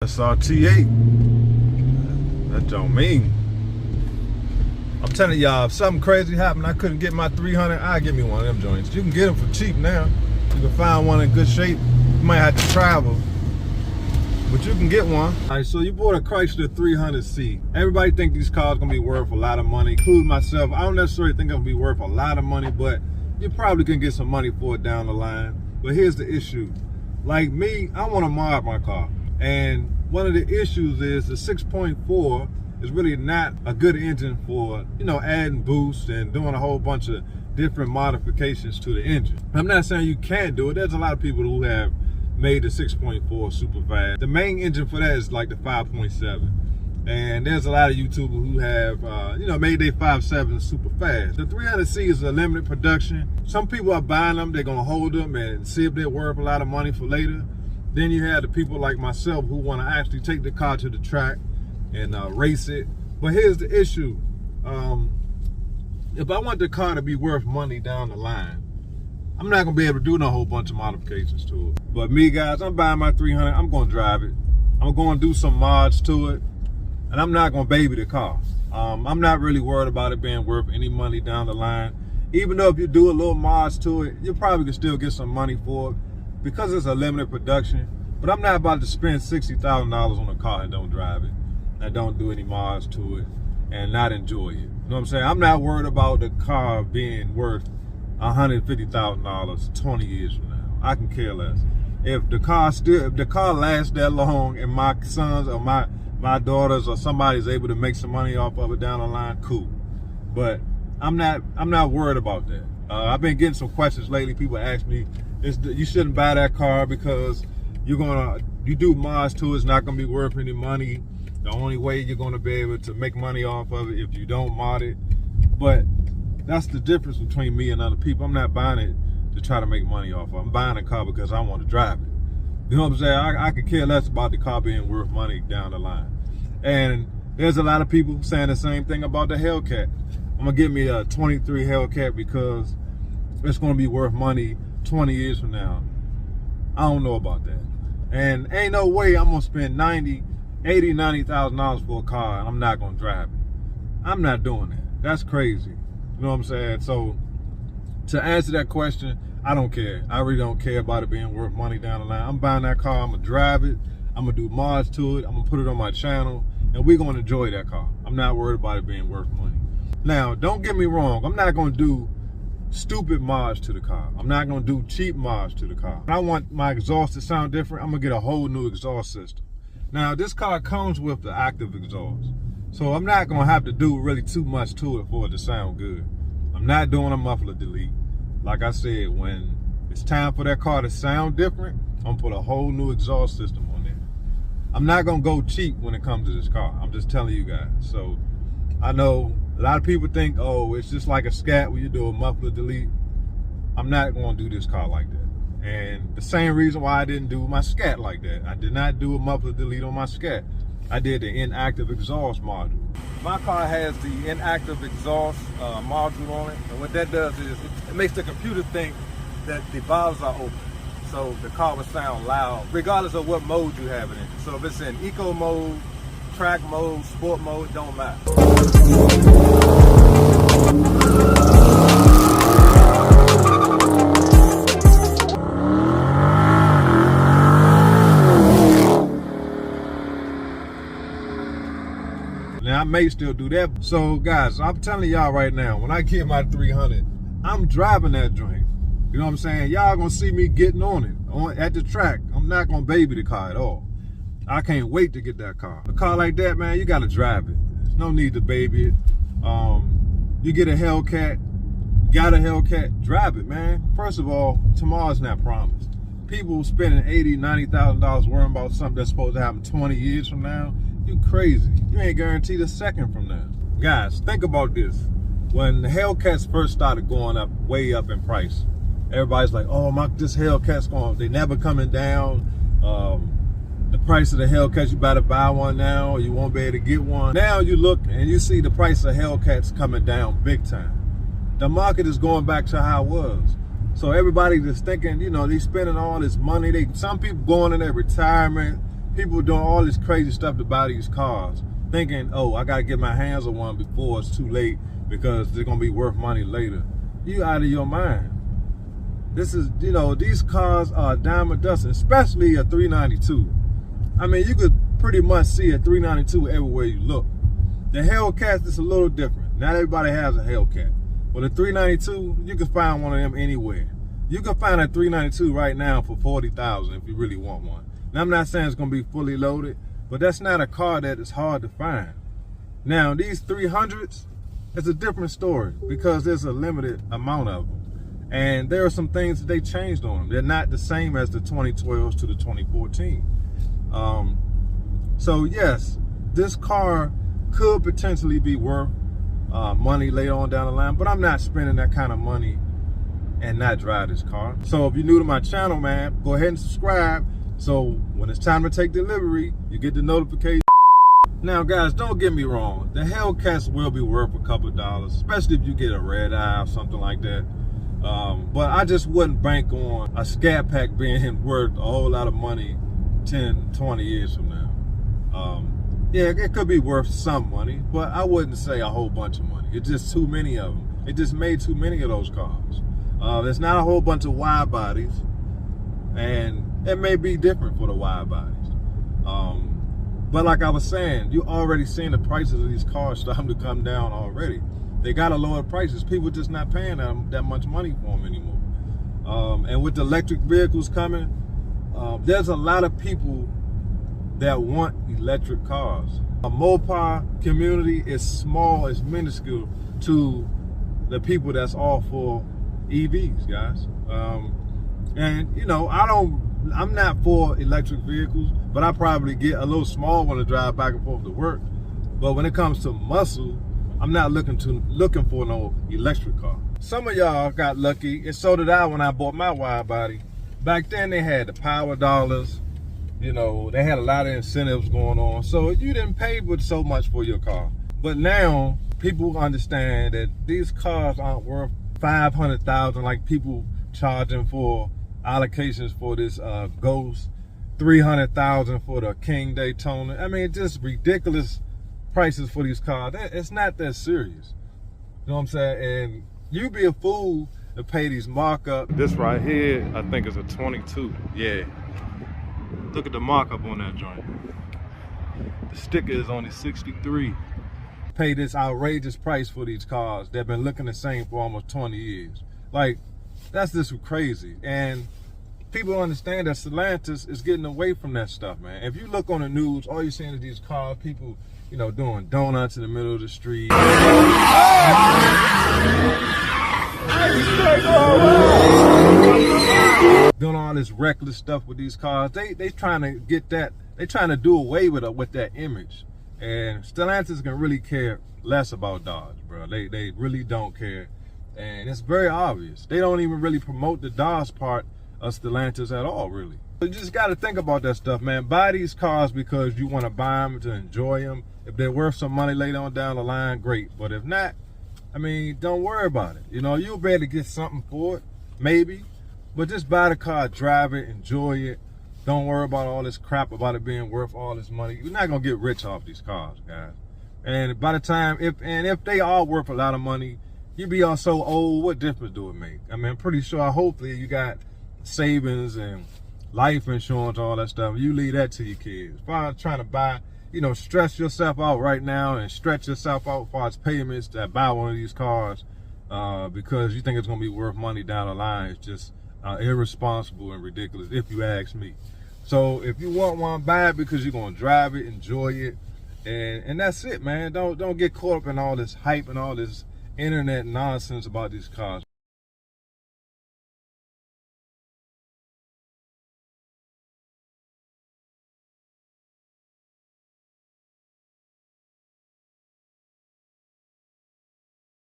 SRT8. That don't mean. I'm telling y'all, if something crazy happened, I couldn't get my 300, I'll give me one of them joints. You can get them for cheap now. You can find one in good shape. You might have to travel, but you can get one. All right, so you bought a Chrysler 300C. Everybody think these cars gonna be worth a lot of money, including myself. I don't necessarily think it'll be worth a lot of money, but you probably can get some money for it down the line. But here's the issue. Like me, I wanna mod my car. And one of the issues is the 6.4 is really not a good engine for, you know, adding boost and doing a whole bunch of different modifications to the engine. I'm not saying you can't do it. There's a lot of people who have made the 6.4 super fast. The main engine for that is like the 5.7. And there's a lot of YouTubers who have, you know, made their 5.7 super fast. The 300C is a limited production. Some people are buying them. They're gonna hold them and see if they're worth a lot of money for later. Then you have the people like myself who want to actually take the car to the track and race it. But here's the issue. If I want the car to be worth money down the line, I'm not gonna be able to do no whole bunch of modifications to it. But me, guys, I'm buying my 300, I'm gonna drive it. I'm gonna do some mods to it, and I'm not gonna baby the car. I'm not really worried about it being worth any money down the line. Even though if you do a little mods to it, you probably can still get some money for it because it's a limited production. But I'm not about to spend $60,000 on a car and don't drive it, and don't do any mods to it, and not enjoy it. You know what I'm saying? I'm not worried about the car being worth $150,000 20 years from now. I can care less. If the car lasts that long and my sons or my daughters or somebody's able to make some money off of it down the line, cool. But I'm not worried about that. I've been getting some questions lately. People ask me, you shouldn't buy that car because you do mods to it, it's not gonna be worth any money. The only way you're gonna be able to make money off of it if you don't mod it. But that's the difference between me and other people. I'm not buying it to try to make money off of it. I'm buying a car because I want to drive it. You know what I'm saying? I could care less about the car being worth money down the line. And there's a lot of people saying the same thing about the Hellcat. I'm gonna get me a 23 Hellcat because it's gonna be worth money 20 years from now. I don't know about that. And ain't no way I'm gonna spend $90,000 for a car and I'm not gonna drive it. I'm not doing that. That's crazy. You know what I'm saying? So to answer that question, I don't care. I really don't care about it being worth money down the line. I'm buying that car, I'm gonna drive it, I'm gonna do mods to it, I'm gonna put it on my channel, and we're gonna enjoy that car. I'm not worried about it being worth money. Now, don't get me wrong, I'm not gonna do stupid mods to the car. I'm not gonna do cheap mods to the car. I want my exhaust to sound different, I'm gonna get a whole new exhaust system. Now, this car comes with the active exhaust, so I'm not gonna have to do really too much to it for it to sound good. I'm not doing a muffler delete. Like I said, when it's time for that car to sound different, I'm gonna put a whole new exhaust system on there. I'm not gonna go cheap when it comes to this car. I'm just telling you guys. So I know a lot of people think, oh, it's just like a scat where you do a muffler delete. I'm not gonna do this car like that. And the same reason why I didn't do my scat like that. I did not do a muffler delete on my scat. I did the inactive exhaust module. My car has the inactive exhaust module on it, and what that does is it makes the computer think that the valves are open, so the car will sound loud regardless of what mode you have it in. So if it's in eco mode, track mode, sport mode, it don't matter. Now, I may still do that. So guys, I'm telling y'all right now, when I get my 300, I'm driving that joint. You know what I'm saying? Y'all gonna see me getting on it at the track. I'm not gonna baby the car at all. I can't wait to get that car. A car like that, man, you gotta drive it. There's no need to baby it. You get a Hellcat, got a Hellcat, drive it, man. First of all, tomorrow's not promised. People spending $80,000, $90,000 worrying about something that's supposed to happen 20 years from now. You crazy. You ain't guaranteed a second from now. Guys, think about this. When the Hellcats first started going up, way up in price, everybody's like, oh, this Hellcat's going, they never coming down. The price of the Hellcats, you better buy one now or you won't be able to get one. Now you look and you see the price of Hellcats coming down big time. The market is going back to how it was. So everybody just thinking, you know, they spending all this money. Some people going in their retirement, people doing all this crazy stuff to buy these cars, thinking, oh, I gotta get my hands on one before it's too late because they're gonna be worth money later. You out of your mind. This is, you know, these cars are a dime a dozen, especially a 392. I mean, you could pretty much see a 392 everywhere you look. The Hellcat is a little different. Not everybody has a Hellcat. But a 392, you can find one of them anywhere. You can find a 392 right now for $40,000 if you really want one. Now, I'm not saying it's gonna be fully loaded, but that's not a car that is hard to find. Now, these 300s, it's a different story because there's a limited amount of them. And there are some things that they changed on them. They're not the same as the 2012s to the 2014. So yes, this car could potentially be worth money later on down the line, but I'm not spending that kind of money and not drive this car. So if you're new to my channel, man, go ahead and subscribe. So when it's time to take delivery, you get the notification. Now guys, don't get me wrong. The Hellcats will be worth a couple of dollars, especially if you get a red eye or something like that. But I just wouldn't bank on a Scat Pack being worth a whole lot of money 10, 20 years from now. Yeah, it could be worth some money, but I wouldn't say a whole bunch of money. It's just too many of them. It just made too many of those cars. There's not a whole bunch of wide bodies, and it may be different for the wide bodies. But like I was saying, you already seen the prices of these cars starting to come down already. They got to lower prices. People just not paying that much money for them anymore. And with the electric vehicles coming, there's a lot of people that want electric cars. A Mopar community is small, it's minuscule to the people that's all for EVs, guys. And you know, I'm not for electric vehicles, but I probably get a little small one to drive back and forth to work. But when it comes to muscle, I'm not looking for no electric car. Some of y'all got lucky, and so did I when I bought my wide body. Back then they had the power dollars, you know, they had a lot of incentives going on, so you didn't pay with so much for your car. But now people understand that these cars aren't worth $500,000 like people charging for allocations for this Ghost, $300,000 for the King Daytona. I mean, just ridiculous prices for these cars. It's not that serious. You know what I'm saying? And you'd be a fool to pay these markup. This right here, I think is a 22. Yeah. Look at the markup on that joint. The sticker is only 63. Pay this outrageous price for these cars. They've been looking the same for almost 20 years. Like, that's just crazy. And people understand that Stellantis is getting away from that stuff, man. If you look on the news, all you're seeing is these cars, people, you know, doing donuts in the middle of the street. Doing all this reckless stuff with these cars. They trying to get that, they trying to do away with that image. And Stellantis can really care less about Dodge, bro. They really don't care. And it's very obvious. They don't even really promote the Dodge part of Stellantis at all, really. You just got to think about that stuff, man. Buy these cars because you want to buy them to enjoy them. If they're worth some money later on down the line, great. But if not, I mean, don't worry about it. You know, you'll be able to get something for it, maybe. But just buy the car, drive it, enjoy it. Don't worry about all this crap about it being worth all this money. You're not going to get rich off these cars, guys. And by the time, if they are worth a lot of money, you be all so old, what difference do it make? I mean, I'm pretty sure, hopefully, you got savings and life insurance, all that stuff. You leave that to your kids. As far as trying to buy, you know, stress yourself out right now and stretch yourself out as far as payments to buy one of these cars because you think it's going to be worth money down the line. It's just irresponsible and ridiculous, if you ask me. So if you want one, buy it because you're going to drive it, enjoy it, and that's it, man. Don't get caught up in all this hype and all this internet nonsense about these cars.